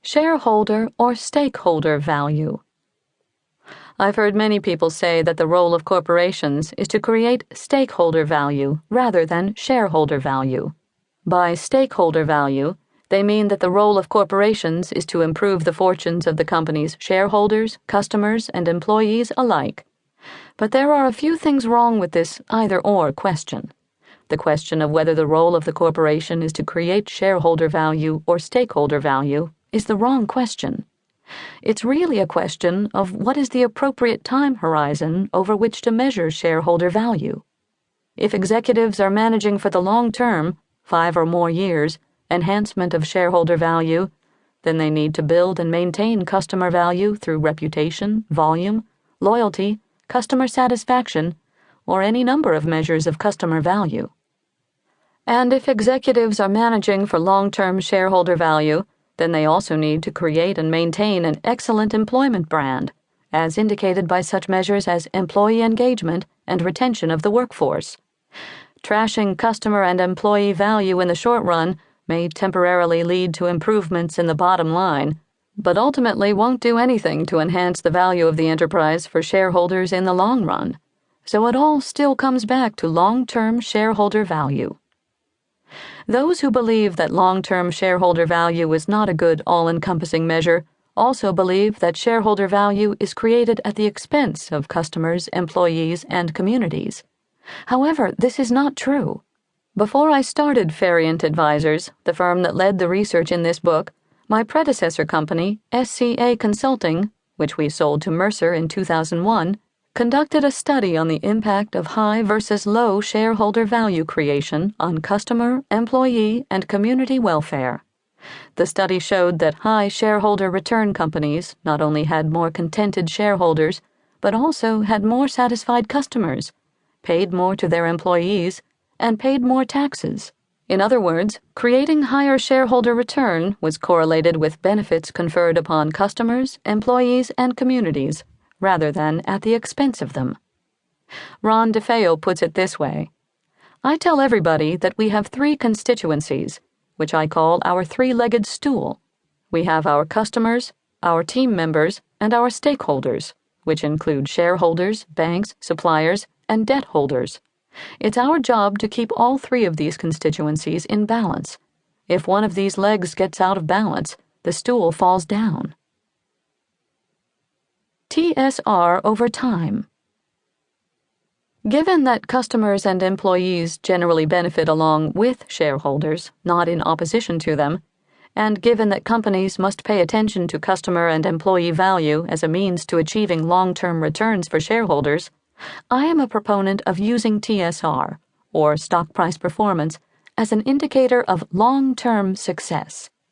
Shareholder or stakeholder value. I've heard many people say that the role of corporations is to create stakeholder value rather than shareholder value. By stakeholder value, they mean that the role of corporations is to improve the fortunes of the company's shareholders, customers, and employees alike. But there are a few things wrong with this either-or question. The question of whether the role of the corporation is to create shareholder value or stakeholder value is the wrong question. It's really a question of what is the appropriate time horizon over which to measure shareholder value. If executives are managing for the long term, 5 or more years, enhancement of shareholder value, then they need to build and maintain customer value through reputation, volume, loyalty, customer satisfaction, or any number of measures of customer value. And if executives are managing for long-term shareholder value, then they also need to create and maintain an excellent employment brand, as indicated by such measures as employee engagement and retention of the workforce. Trashing customer and employee value in the short run may temporarily lead to improvements in the bottom line, but ultimately won't do anything to enhance the value of the enterprise for shareholders in the long run. So it all still comes back to long-term shareholder value. Those who believe that long-term shareholder value is not a good all-encompassing measure also believe that shareholder value is created at the expense of customers, employees, and communities. However, this is not true. Before I started Ferracone Advisors, the firm that led the research in this book, my predecessor company, SCA Consulting, which we sold to Mercer in 2001, conducted a study on the impact of high versus low shareholder value creation on customer, employee, and community welfare. The study showed that high shareholder return companies not only had more contented shareholders, but also had more satisfied customers, paid more to their employees, and paid more taxes. In other words, creating higher shareholder return was correlated with benefits conferred upon customers, employees, and communities, rather than at the expense of them. Ron DeFeo puts it this way: I tell everybody that we have 3 constituencies, which I call our 3-legged stool. We have our customers, our team members, and our stakeholders, which include shareholders, banks, suppliers, and debt holders. It's our job to keep all 3 of these constituencies in balance. If one of these legs gets out of balance, the stool falls down. TSR over time. Given that customers and employees generally benefit along with shareholders, not in opposition to them, and given that companies must pay attention to customer and employee value as a means to achieving long-term returns for shareholders, I am a proponent of using TSR, or stock price performance, as an indicator of long-term success.